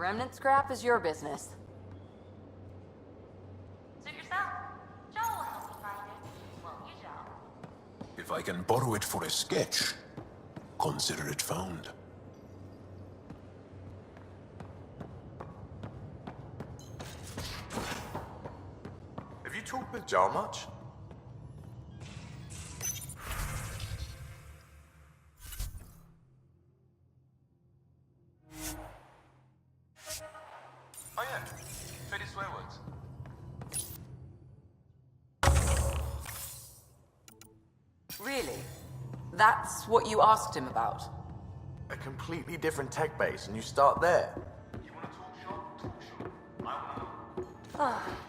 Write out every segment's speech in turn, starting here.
remnant scrap is your business. Suit yourself. Joe will help you find it. Won't you, Joe? If I can borrow it for a sketch, consider it found. Have you talked with Joe much? Oh yeah, Freddy swear words. Really? That's what you asked him about? A completely different tech base, and you start there. You want to talk shop? Talk shop. I want to know.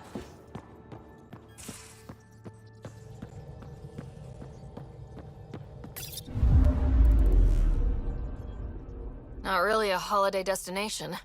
Not really a holiday destination.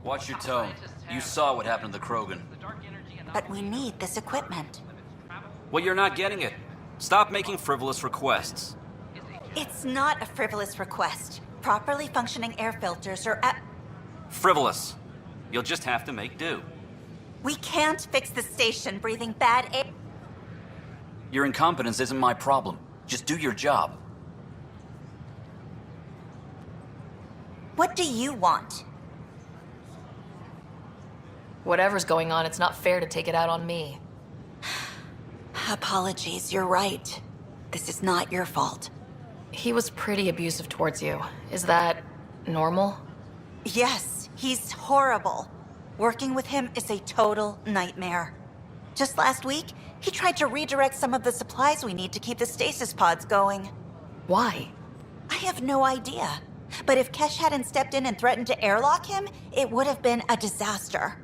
Watch your tone. You saw what happened to the Krogan. But we need this equipment. Well, you're not getting it. Stop making frivolous requests. It's not a frivolous request. Properly functioning air filters are Frivolous. You'll just have to make do. We can't fix the station breathing bad air. Your incompetence isn't my problem. Just do your job. What do you want? Whatever's going on, it's not fair to take it out on me. Apologies, you're right. This is not your fault. He was pretty abusive towards you. Is that normal? Yes, he's horrible. Working with him is a total nightmare. Just last week, he tried to redirect some of the supplies we need to keep the stasis pods going. Why? I have no idea. But if Kesh hadn't stepped in and threatened to airlock him, it would have been a disaster.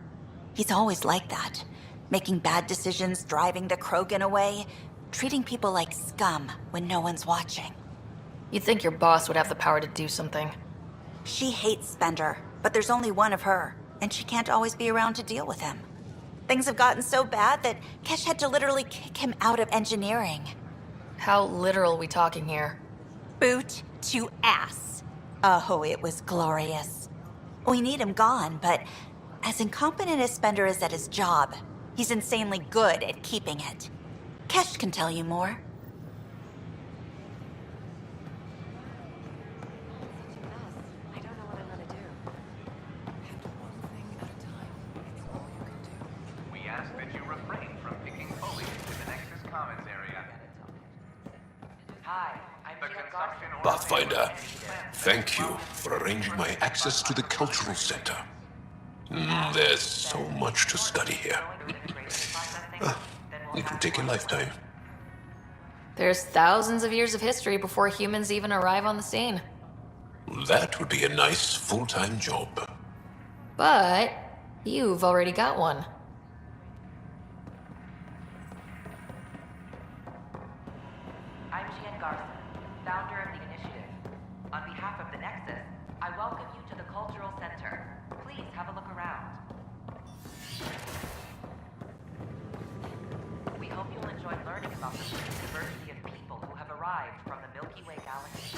He's always like that. Making bad decisions, driving the Krogan away, treating people like scum when no one's watching. You'd think your boss would have the power to do something. She hates Spender, but there's only one of her, and she can't always be around to deal with him. Things have gotten so bad that Kesh had to literally kick him out of engineering. How literal we talking here? Boot to ass. Oh, it was glorious. We need him gone, but as incompetent as Spender is at his job, he's insanely good at keeping it. Kesh can tell you more. I don't know what I'm gonna do. One thing at a time. It's all you can do. We ask that you refrain from picking foliage in the Nexus Commons area. Hi, I'm The Jill consumption Garson. or Pathfinder, thank you for arranging my access to the cultural center. There's so much to study here. It will take a lifetime. There's thousands of years of history before humans even arrive on the scene. That would be a nice full-time job. But you've already got one. Nexus, I welcome you to the Cultural Center. Please have a look around. We hope you'll enjoy learning about the diversity of people who have arrived from the Milky Way galaxy.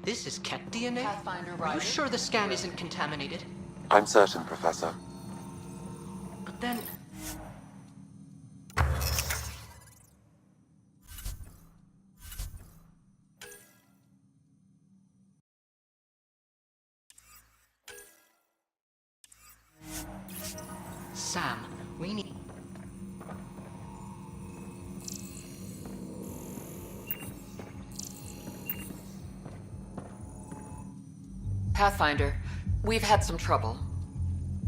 This is Ket DNA? Pathfinder Are you Ryder? sure the scan isn't contaminated? I'm certain, Professor. But then... Sam, we need... Pathfinder, we've had some trouble.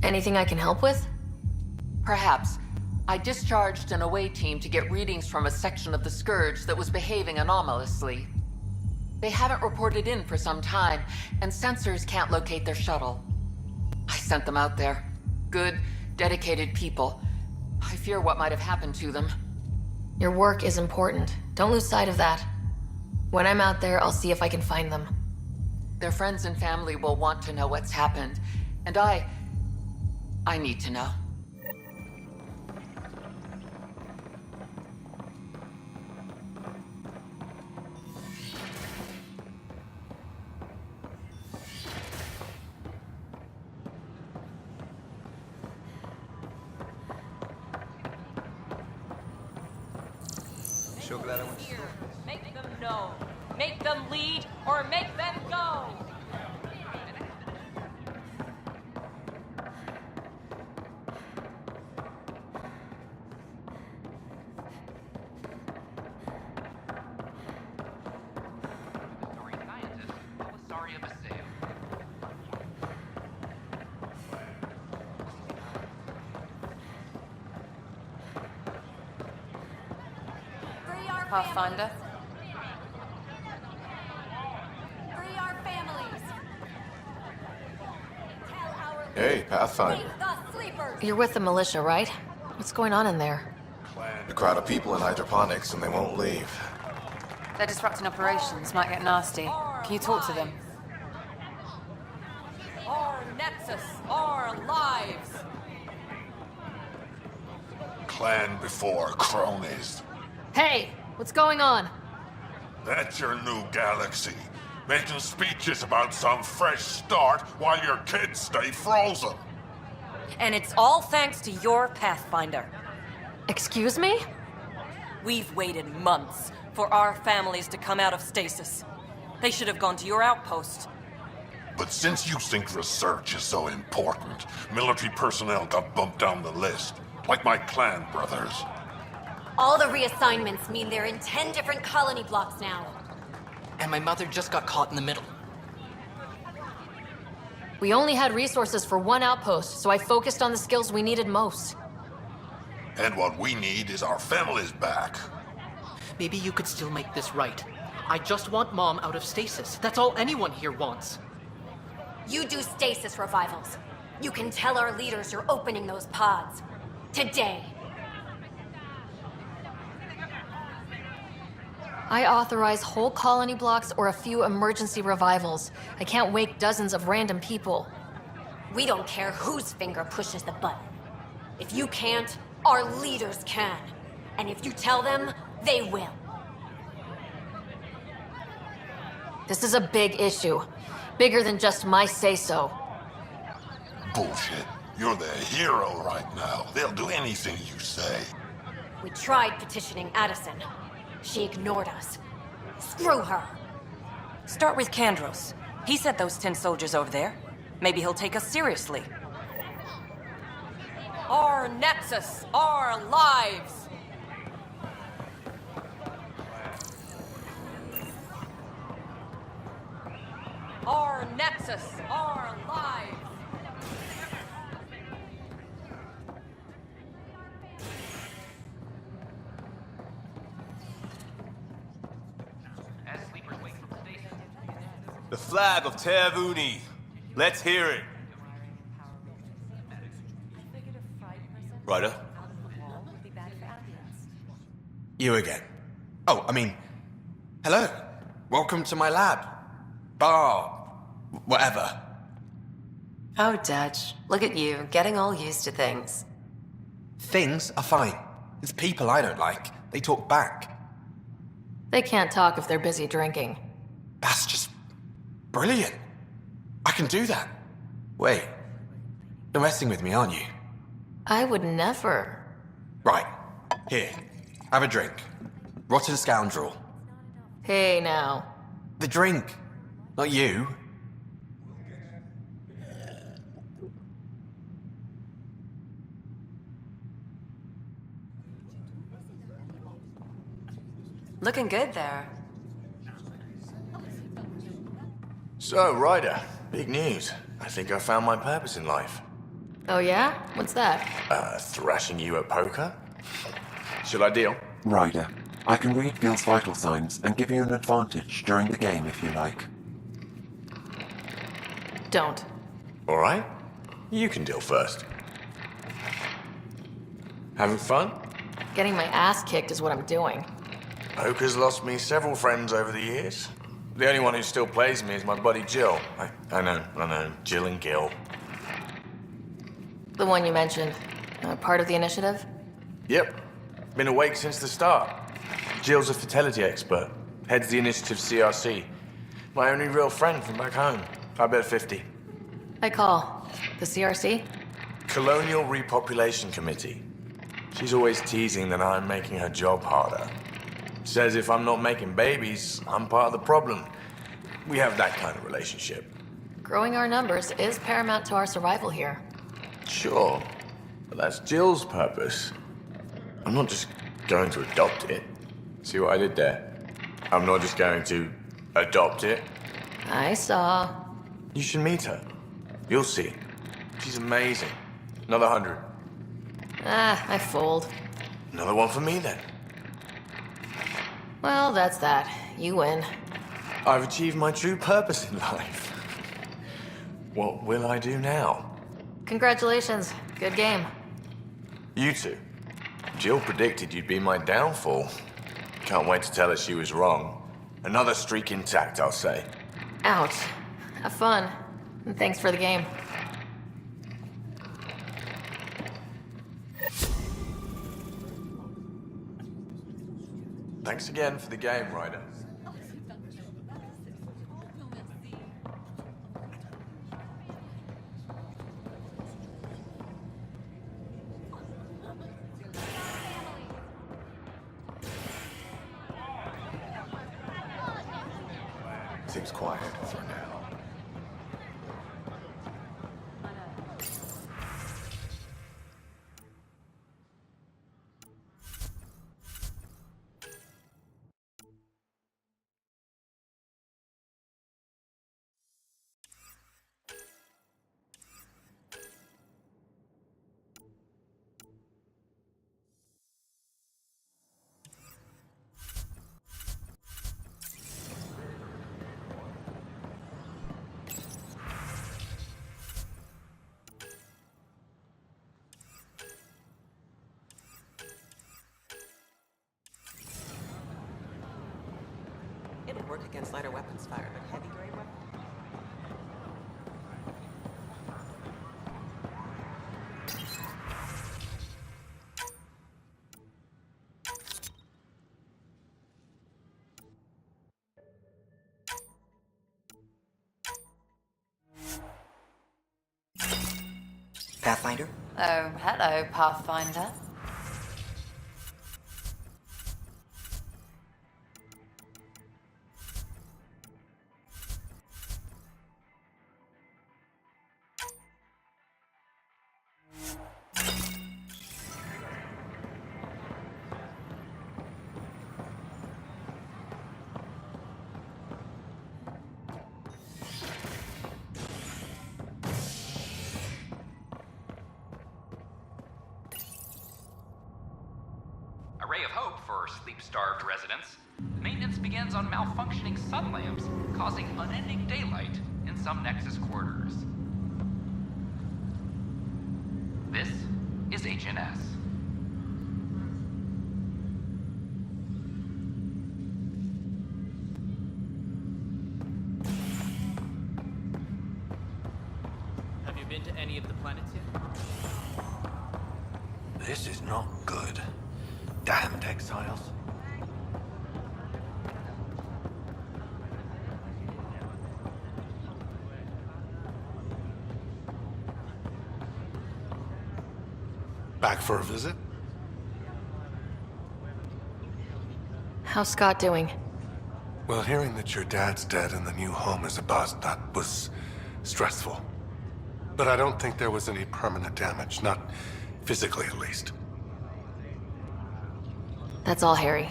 Anything I can help with? Perhaps. I discharged an away team to get readings from a section of the Scourge that was behaving anomalously. They haven't reported in for some time, and sensors can't locate their shuttle. I sent them out there. Good, dedicated people. I fear what might have happened to them. Your work is important. Don't lose sight of that. When I'm out there, I'll see if I can find them. Their friends and family will want to know what's happened, and I need to know. Sure glad I went to school. Make them know. Make them lead, or make them go! Sorry, scientist. I was sorry of a sale. Pathfinder? Free our families. Tell our Hey, Pathfinder. Free the sleepers. You're with the militia, right? What's going on in there? A crowd of people in hydroponics and they won't leave. They're disrupting operations, might get nasty. Can you talk to them? Our Nexus, our lives! Clan before cronies. Hey! What's going on? That's your new galaxy. Making speeches about some fresh start while your kids stay frozen. And it's all thanks to your Pathfinder. Excuse me? We've waited months for our families to come out of stasis. They should have gone to your outpost. But since you think research is so important, military personnel got bumped down the list. Like my clan brothers. All the reassignments mean they're in 10 different colony blocks now. And my mother just got caught in the middle. We only had resources for one outpost, so I focused on the skills we needed most. And what we need is our families back. Maybe you could still make this right. I just want Mom out of stasis. That's all anyone here wants. You do stasis revivals. You can tell our leaders you're opening those pods. Today. I authorize whole colony blocks or a few emergency revivals. I can't wake dozens of random people. We don't care whose finger pushes the button. If you can't, our leaders can. And if you tell them, they will. This is a big issue. Bigger than just my say-so. Bullshit. You're the hero right now. They'll do anything you say. We tried petitioning Addison. She ignored us. Screw her. Start with Kandros. He sent those 10 soldiers over there. Maybe he'll take us seriously. Our Nexus, our lives! Our Nexus, our lives! As sleepers wake from stasis. The flag of Tervuni. Let's hear it. Ryder? You again. Oh, I mean, hello. Welcome to my lab. Bar. Whatever. Oh, Dutch. Look at you, getting all used to things. Things are fine. It's people I don't like. They talk back. They can't talk if they're busy drinking. That's just brilliant. I can do that. Wait. You're messing with me, aren't you? I would never. Right. Here. Have a drink. Rotten scoundrel. Hey, now. The drink. Not you. Looking good there. So, Ryder, big news. I think I found my purpose in life. Oh yeah? What's that? Thrashing you at poker? Should I deal? Ryder, I can read Gil's vital signs and give you an advantage during the game if you like. Don't. Alright. You can deal first. Having fun? Getting my ass kicked is what I'm doing. Poker's lost me several friends over the years. The only one who still plays me is my buddy Jill. I know. Jill and Gil. The one you mentioned. Part of the initiative? Yep. Been awake since the start. Jill's a fertility expert. Heads the initiative CRC. My only real friend from back home. I bet 50. I call. The CRC? Colonial Repopulation Committee. She's always teasing that I'm making her job harder. Says if I'm not making babies, I'm part of the problem. We have that kind of relationship. Growing our numbers is paramount to our survival here. Sure, but that's Jill's purpose. I'm not just going to adopt it. See what I did there? I'm not just going to adopt it. I saw. You should meet her. You'll see. She's amazing. Another 100. I fold. Another one for me then. Well, that's that. You win. I've achieved my true purpose in life. What will I do now? Congratulations. Good game. You two. Jill predicted you'd be my downfall. Can't wait to tell her she was wrong. Another streak intact, I'll say. Ouch. Have fun. And thanks for the game. Thanks again for the game, Ryder. Seems quiet for now. It'll work against lighter weapons fire, but heavy grade weapons? Pathfinder? Oh, hello, Pathfinder. A ray of hope for sleep-starved residents. Maintenance begins on malfunctioning sun lamps, causing unending daylight in some Nexus quarters. This is HNS. any of the planets yet? This is not good. Damned exiles. Back for a visit? How's Scott doing? Well, hearing that your dad's dead and the new home is a bust, that was stressful. But I don't think there was any permanent damage, not physically at least. That's all, Harry.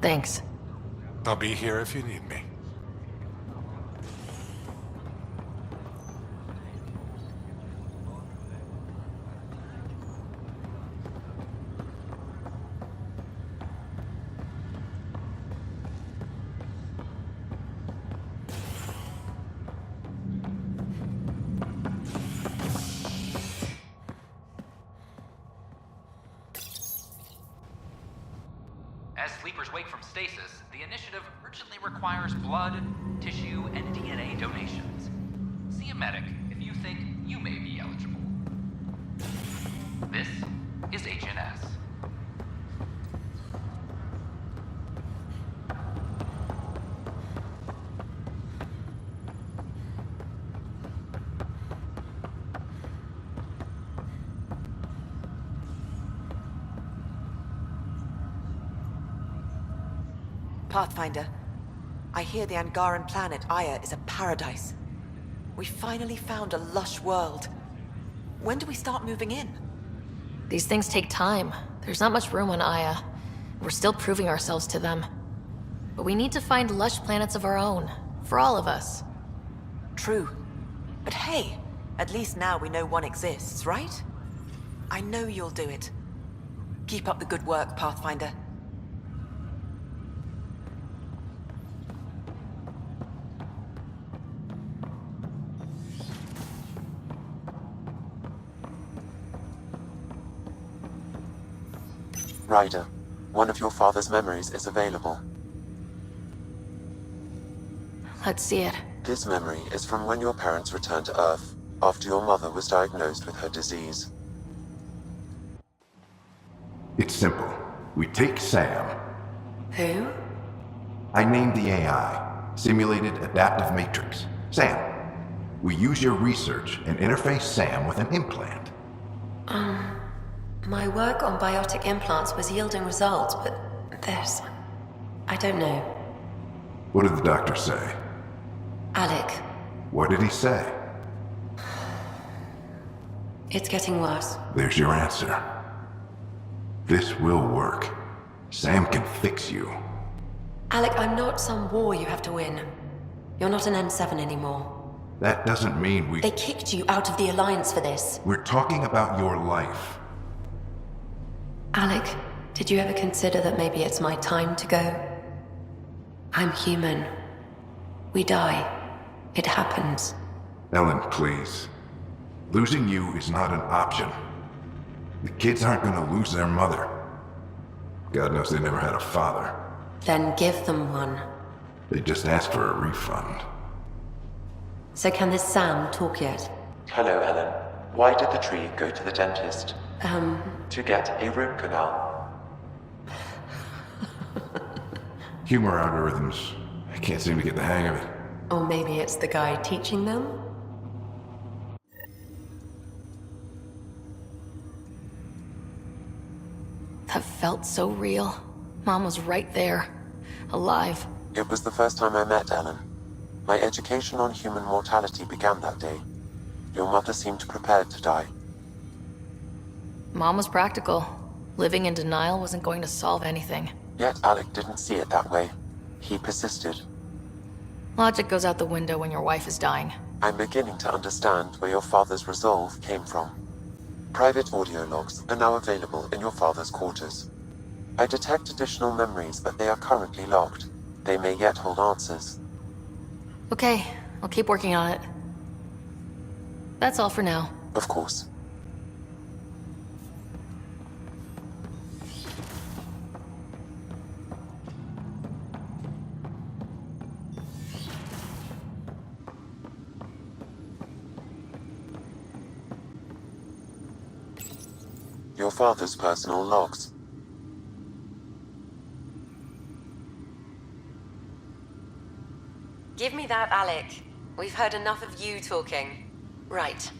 Thanks. I'll be here if you need me. As sleepers wake from stasis, the initiative urgently requires blood, tissue, and DNA donations. See a medic if you think you may be eligible. This is HNS. Pathfinder, I hear the Angaran planet Aya is a paradise. We finally found a lush world. When do we start moving in? These things take time. There's not much room on Aya. We're still proving ourselves to them. But we need to find lush planets of our own. For all of us. True. But hey, at least now we know one exists, right? I know you'll do it. Keep up the good work, Pathfinder. Ryder, one of your father's memories is available. Let's see it. This memory is from when your parents returned to Earth, after your mother was diagnosed with her disease. It's simple. We take Sam. Who? I named the AI, Simulated Adaptive Matrix. Sam. We use your research and interface Sam with an implant. My work on biotic implants was yielding results, but this... I don't know. What did the doctor say? Alec, What did he say? it's getting worse. There's your answer. This will work. Sam can fix you. Alec, I'm not some war you have to win. You're not an N7 anymore. That doesn't mean we... They kicked you out of the Alliance for this. We're talking about your life. Alec, did you ever consider that maybe it's my time to go? I'm human. We die. It happens. Ellen, please. Losing you is not an option. The kids aren't gonna lose their mother. God knows they never had a father. Then give them one. They just asked for a refund. So can this Sam talk yet? Hello, Ellen. Why did the tree go to the dentist? To get a root canal. Humor algorithms. I can't seem to get the hang of it. Or maybe it's the guy teaching them? That felt so real. Mom was right there. Alive. It was the first time I met Ellen. My education on human mortality began that day. Your mother seemed prepared to die. Mom was practical. Living in denial wasn't going to solve anything. Yet Alec didn't see it that way. He persisted. Logic goes out the window when your wife is dying. I'm beginning to understand where your father's resolve came from. Private audio logs are now available in your father's quarters. I detect additional memories, but they are currently locked. They may yet hold answers. Okay, I'll keep working on it. That's all for now. Of course. Your father's personal logs. Give me that, Alec. We've heard enough of you talking. Right.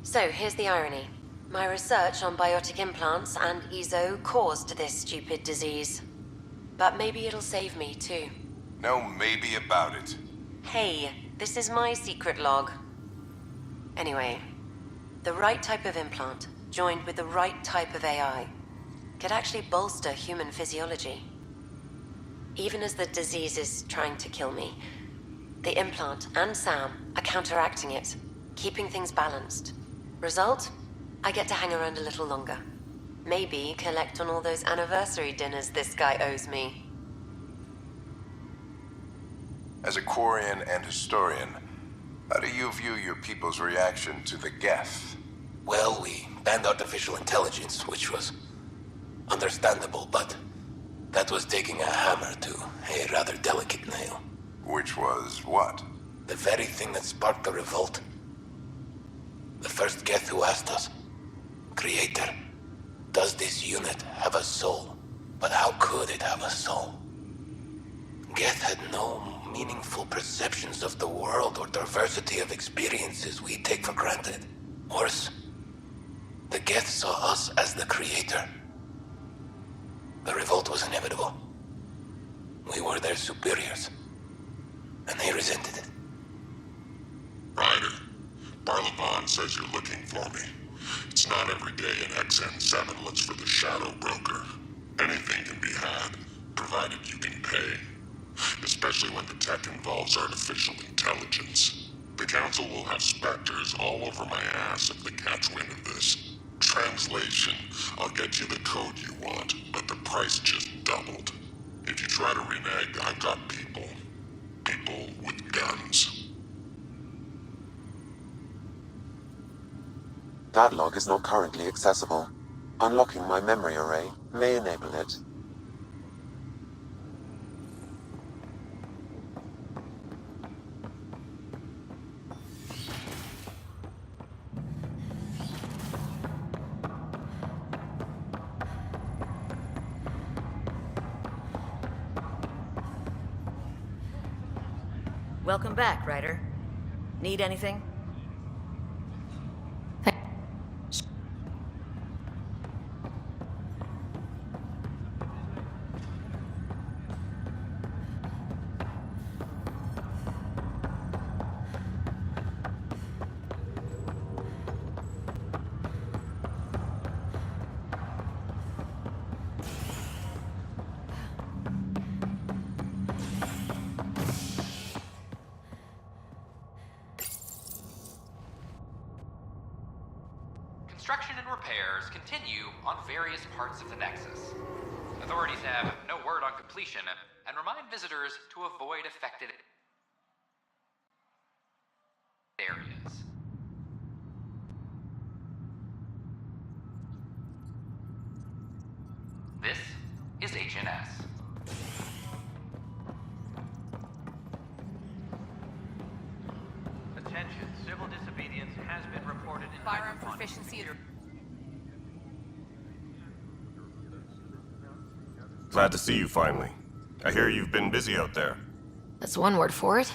So, here's the irony. My research on biotic implants and EZO caused this stupid disease. But maybe it'll save me, too. No maybe about it. Hey, this is my secret log. Anyway, the right type of implant, joined with the right type of AI, could actually bolster human physiology. Even as the disease is trying to kill me, the implant and Sam are counteracting it, keeping things balanced. Result? I get to hang around a little longer. Maybe collect on all those anniversary dinners this guy owes me. As a Quarian and historian, how do you view your people's reaction to the Geth? Well, we banned artificial intelligence, which was understandable, but that was taking a hammer to a rather delicate nail. Which was what? The very thing that sparked the revolt. The first Geth who asked us, Creator, does this unit have a soul? But how could it have a soul? Geth had no meaningful perceptions of the world or diversity of experiences we take for granted. Worse, the Geth saw us as the Creator. The revolt was inevitable. We were their superiors, and they resented it. Ryder, Barlaban says you're looking for me. It's not every day an XN7 looks for the Shadow Broker. Anything can be had, provided you can pay. Especially when the tech involves artificial intelligence. The Council will have specters all over my ass if they catch wind of this. Translation, I'll get you the code you want, but the price just doubled. If you try to renege, I've got people. People with guns. That log is not currently accessible. Unlocking my memory array may enable it. Welcome back, Ryder. Need anything? Construction and repairs continue on various parts of the Nexus. Authorities have no word on completion and remind visitors to avoid affected areas. This is HNS. Attention, civil disobedience has been reported in Firearm proficiency. Glad to see you finally. I hear you've been busy out there. That's one word for it.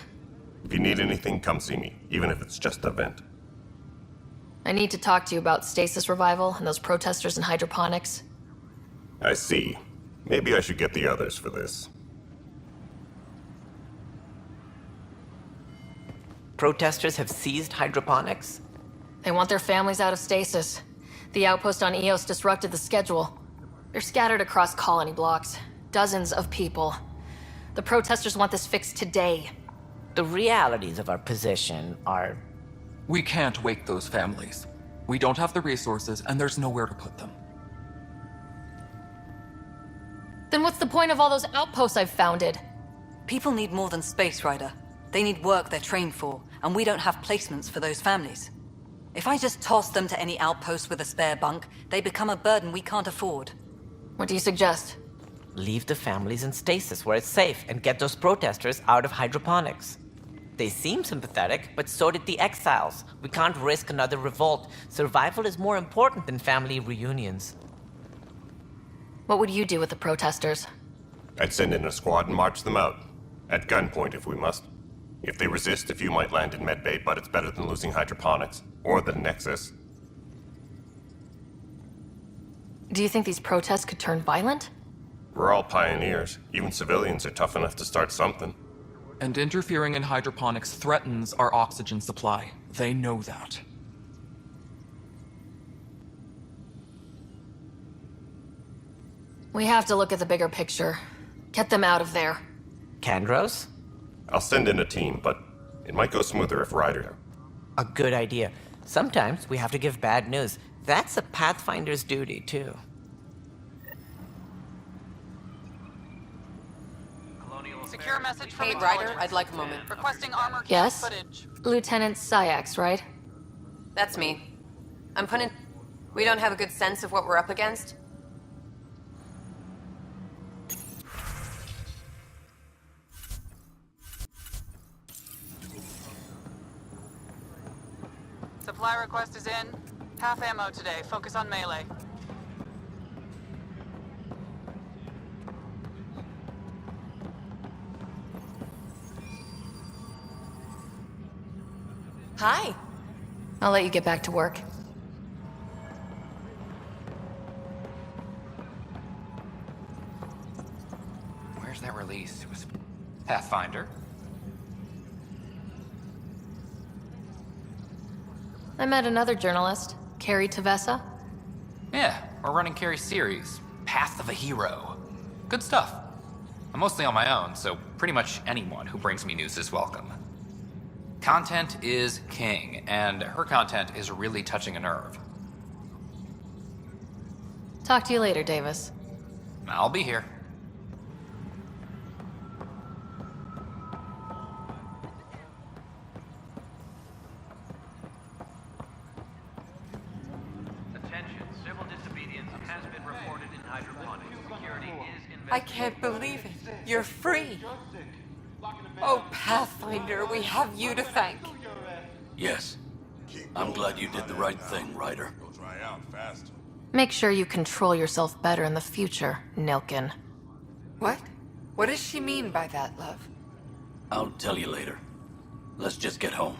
If you need anything, come see me, even if it's just a vent. I need to talk to you about stasis revival and those protesters in hydroponics. I see. Maybe I should get the others for this. Protesters have seized hydroponics? They want their families out of stasis. The outpost on Eos disrupted the schedule. They're scattered across colony blocks. Dozens of people. The protesters want this fixed today. The realities of our position are... We can't wake those families. We don't have the resources, and there's nowhere to put them. Then what's the point of all those outposts I've founded? People need more than space, Ryder. They need work they're trained for, and we don't have placements for those families. If I just toss them to any outpost with a spare bunk, they become a burden we can't afford. What do you suggest? Leave the families in stasis where it's safe and get those protesters out of hydroponics. They seem sympathetic, but so did the exiles. We can't risk another revolt. Survival is more important than family reunions. What would you do with the protesters? I'd send in a squad and march them out. At gunpoint if we must. If they resist, a few might land in medbay, but it's better than losing hydroponics. Or the Nexus. Do you think these protests could turn violent? We're all pioneers. Even civilians are tough enough to start something. And interfering in hydroponics threatens our oxygen supply. They know that. We have to look at the bigger picture. Get them out of there. Kandros? I'll send in a team, but it might go smoother if Ryder... A good idea. Sometimes we have to give bad news. That's a Pathfinder's duty, too. Secure message from Hey, Ryder, I'd like a moment. Requesting armor cam Yes? footage. Lieutenant Syax, right? That's me. I'm putting... We don't have a good sense of what we're up against? Supply request is in. Half ammo today. Focus on melee. Hi. I'll let you get back to work. Where's that release? It was Pathfinder. I met another journalist, Carrie Tavessa. Yeah, we're running Carrie's series, Path of a Hero. Good stuff. I'm mostly on my own, so pretty much anyone who brings me news is welcome. Content is king, and her content is really touching a nerve. Talk to you later, Davis. I'll be here. Attention, civil disobedience has been reported in hydroponics. Security is I can't believe it. You're free. Oh, Pathfinder, we have you to thank. Yes. I'm glad you did the right thing, Ryder. Make sure you control yourself better in the future, Nilkin. What? What does she mean by that, love? I'll tell you later. Let's just get home.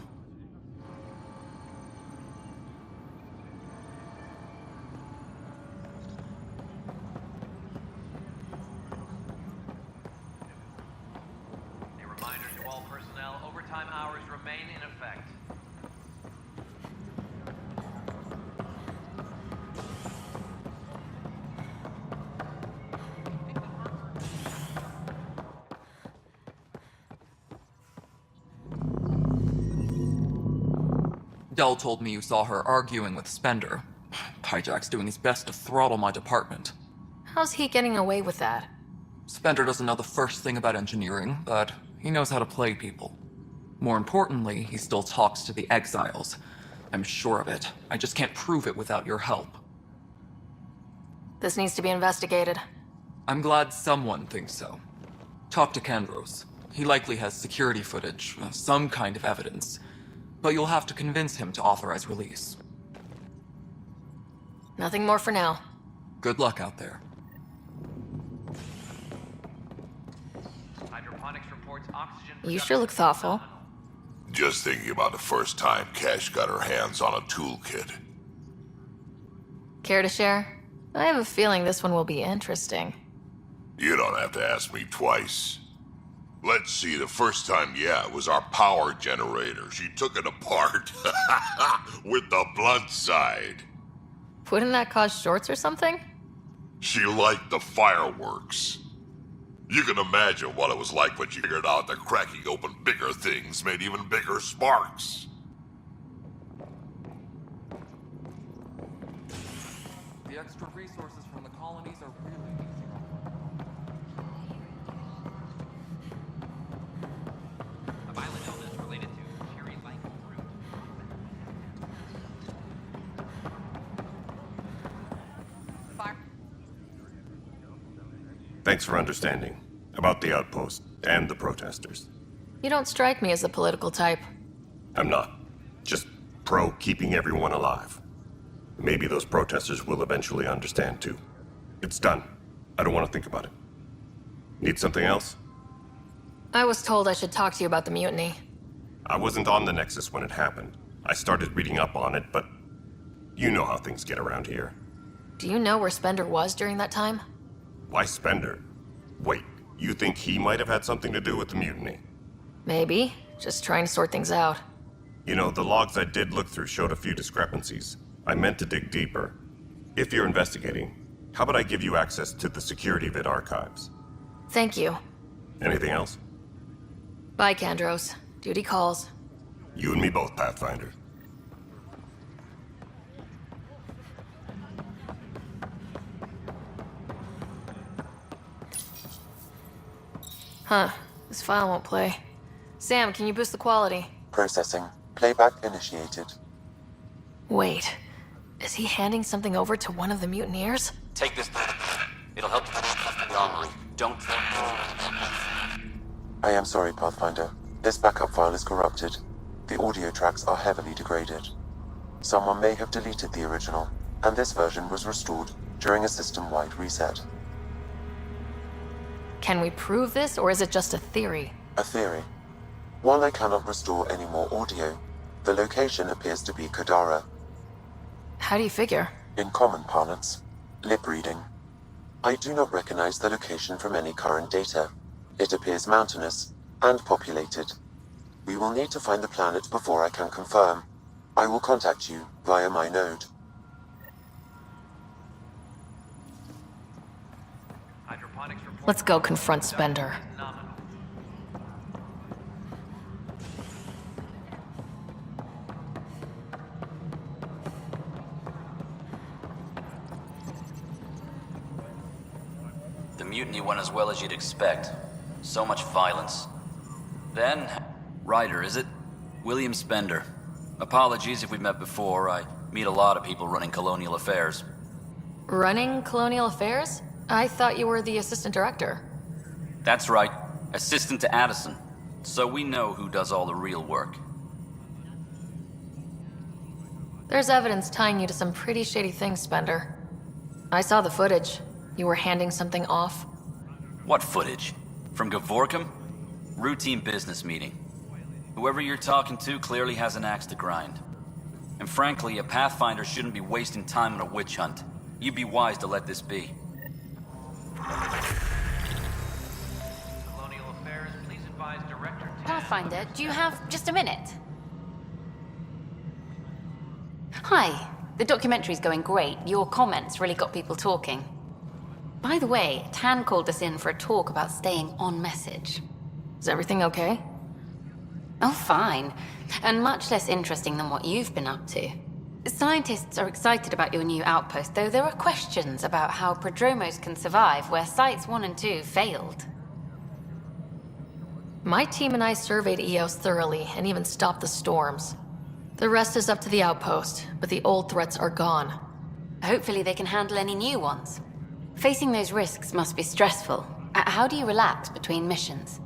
A reminder to all personnel, overtime hours remain in effect. Dell told me you saw her arguing with Spender. Pyjack's doing his best to throttle my department. How's he getting away with that? Spender doesn't know the first thing about engineering, but he knows how to play people. More importantly, he still talks to the exiles. I'm sure of it. I just can't prove it without your help. This needs to be investigated. I'm glad someone thinks so. Talk to Kandros. He likely has security footage, some kind of evidence. But you'll have to convince him to authorize release. Nothing more for now. Good luck out there. Hydroponics reports oxygen. You sure look thoughtful. Just thinking about the first time Cash got her hands on a toolkit. Care to share? I have a feeling this one will be interesting. You don't have to ask me twice. Let's see, the first time, yeah, it was our power generator. She took it apart. With the blunt side. Wouldn't that cause shorts or something? She liked the fireworks. You can imagine what it was like when she figured out that cracking open bigger things made even bigger sparks. The extra resources from the colonies are really A violent illness related to cherry-like fruit. Fire. Thanks for understanding. About the outpost and the protesters. You don't strike me as the political type. I'm not. Just pro keeping everyone alive. Maybe those protesters will eventually understand too. It's done. I don't want to think about it. Need something else? I was told I should talk to you about the mutiny. I wasn't on the Nexus when it happened. I started reading up on it, but you know how things get around here. Do you know where Spender was during that time? Why Spender? Wait, you think he might have had something to do with the mutiny? Maybe. Just trying to sort things out. You know, the logs I did look through showed a few discrepancies. I meant to dig deeper. If you're investigating, how about I give you access to the security vid archives? Thank you. Anything else? Bye, Kandros. Duty calls. You and me both, Pathfinder. Huh. This file won't play. Sam, can you boost the quality? Processing. Playback initiated. Wait. Is he handing something over to one of the mutineers? Take this. It'll help you online. Don't. I am sorry, Pathfinder. This backup file is corrupted. The audio tracks are heavily degraded. Someone may have deleted the original, and this version was restored during a system-wide reset. Can we prove this, or is it just a theory? A theory. While I cannot restore any more audio, the location appears to be Kadara. How do you figure? In common parlance, lip reading. I do not recognize the location from any current data. It appears mountainous and populated. We will need to find the planet before I can confirm. I will contact you via my node. Let's go confront Spender. The mutiny went as well as you'd expect. So much violence. Then, Ryder, is it? William Spender. Apologies if we've met before. I meet a lot of people running colonial affairs. Running colonial affairs? I thought you were the assistant director. That's right. Assistant to Addison. So we know who does all the real work. There's evidence tying you to some pretty shady things, Spender. I saw the footage. You were handing something off. What footage? From Gavorkum? Routine business meeting. Whoever you're talking to clearly has an axe to grind. And frankly, a Pathfinder shouldn't be wasting time on a witch hunt. You'd be wise to let this be. Colonial Affairs, please advise Director Pathfinder, do you have just a minute? Hi. The documentary's going great. Your comments really got people talking. By the way, Tan called us in for a talk about staying on message. Is everything okay? Oh, fine. And much less interesting than what you've been up to. Scientists are excited about your new outpost, though there are questions about how prodromos can survive where Sites 1 and 2 failed. My team and I surveyed EOS thoroughly and even stopped the storms. The rest is up to the outpost, but the old threats are gone. Hopefully they can handle any new ones. Facing those risks must be stressful. How do you relax between missions?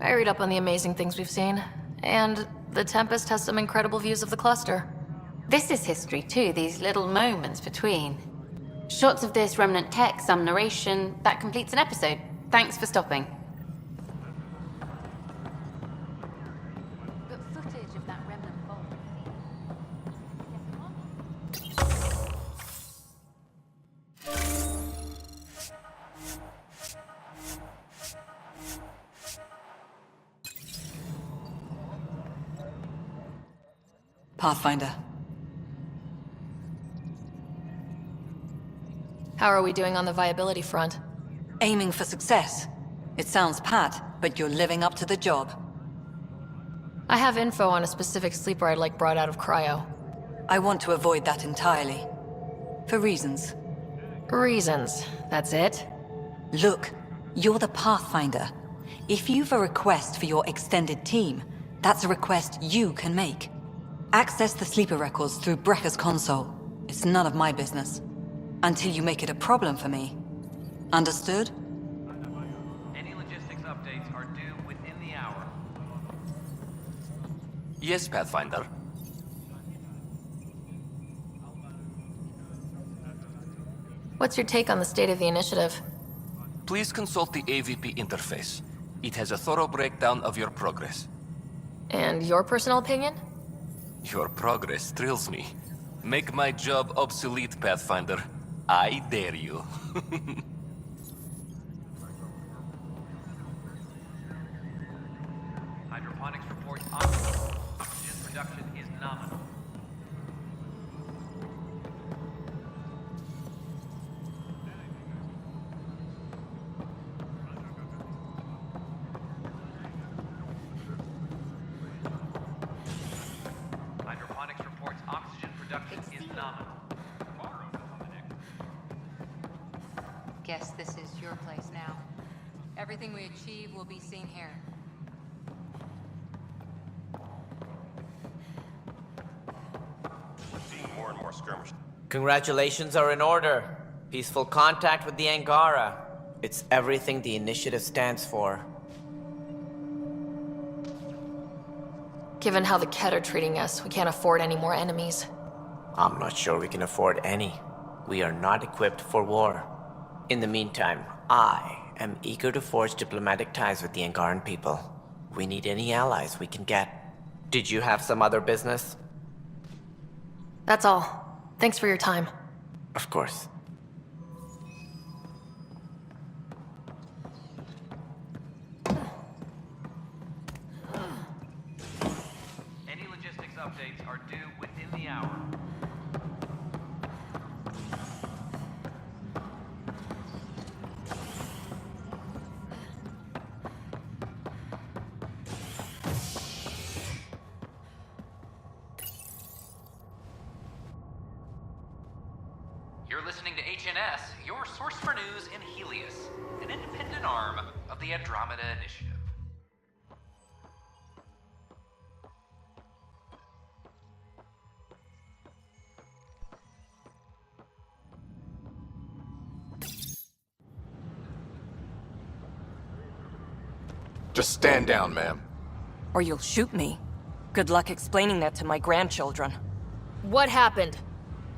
I read up on the amazing things we've seen, and the Tempest has some incredible views of the cluster. This is history too, these little moments between. Shots of this remnant tech, some narration, that completes an episode. Thanks for stopping. But footage of that remnant vault. Pathfinder. How are we doing on the viability front? Aiming for success. It sounds pat, but you're living up to the job. I have info on a specific sleeper I'd like brought out of cryo. I want to avoid that entirely. For reasons. Reasons, that's it? Look, you're the Pathfinder. If you've a request for your extended team, that's a request you can make. Access the sleeper records through Brekker's console. It's none of my business. Until you make it a problem for me. Understood? Any logistics updates are due within the hour. Yes, Pathfinder. What's your take on the state of the initiative? Please consult the AVP interface. It has a thorough breakdown of your progress. And your personal opinion? Your progress thrills me. Make my job obsolete, Pathfinder. I dare you. Hydroponics reports oxygen production is nominal. Hydroponics reports oxygen production is nominal. Guess this is your place now. Everything we achieve will be seen here. We're seeing more and more skirmishes. Congratulations are in order. Peaceful contact with the Angara. It's everything the initiative stands for. Given how the Ket are treating us, we can't afford any more enemies. I'm not sure we can afford any. We are not equipped for war. In the meantime, I am eager to forge diplomatic ties with the Angaran people. We need any allies we can get. Did you have some other business? That's all. Thanks for your time. Of course. Any logistics updates are due within the hour. You're listening to HNS, your source for news in Helios, an independent arm of the Andromeda Initiative. Just stand down, ma'am. Or you'll shoot me. Good luck explaining that to my grandchildren. What happened?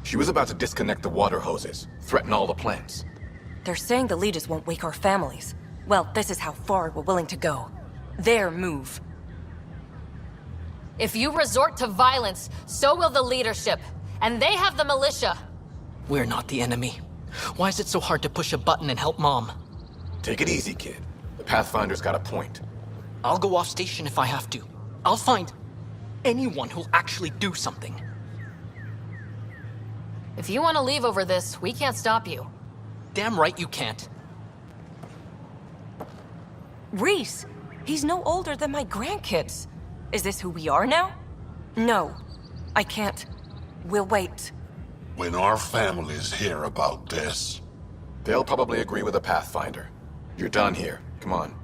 She was about to disconnect the water hoses, threaten all the plants. They're saying the leaders won't wake our families. Well, this is how far we're willing to go. Their move. If you resort to violence, so will the leadership. And they have the militia. We're not the enemy. Why is it so hard to push a button and help Mom? Take it easy, kid. The Pathfinder's got a point. I'll go off station if I have to. I'll find anyone who'll actually do something. If you want to leave over this, we can't stop you. Damn right you can't. Reese! He's no older than my grandkids. Is this who we are now? No. I can't. We'll wait. When our families hear about this... They'll probably agree with the Pathfinder. You're done here. Come on.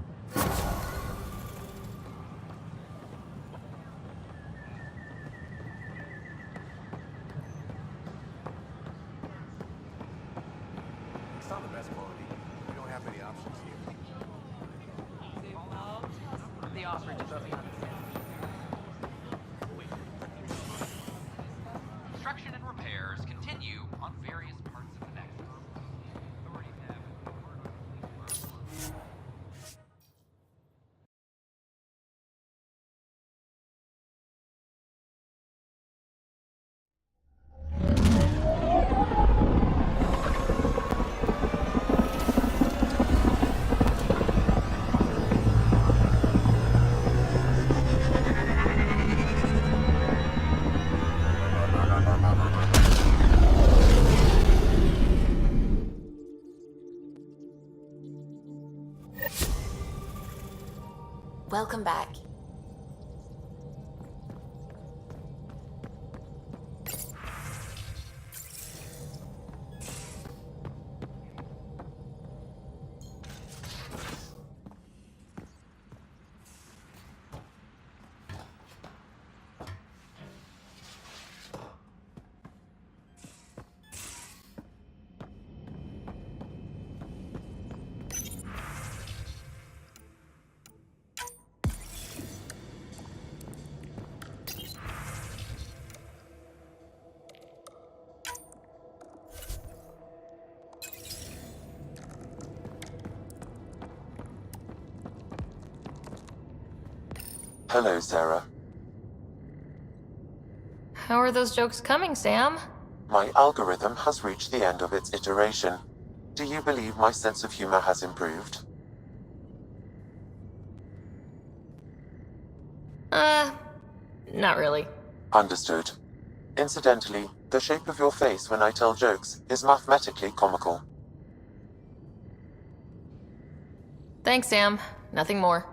It's not the best quality. We don't have many options here. The offer to construction and repairs continue on various parts of the nexus. Authorities have Welcome back. Hello, Sarah. How are those jokes coming, Sam? My algorithm has reached the end of its iteration. Do you believe my sense of humor has improved? Not really. Understood. Incidentally, the shape of your face when I tell jokes is mathematically comical. Thanks, Sam. Nothing more.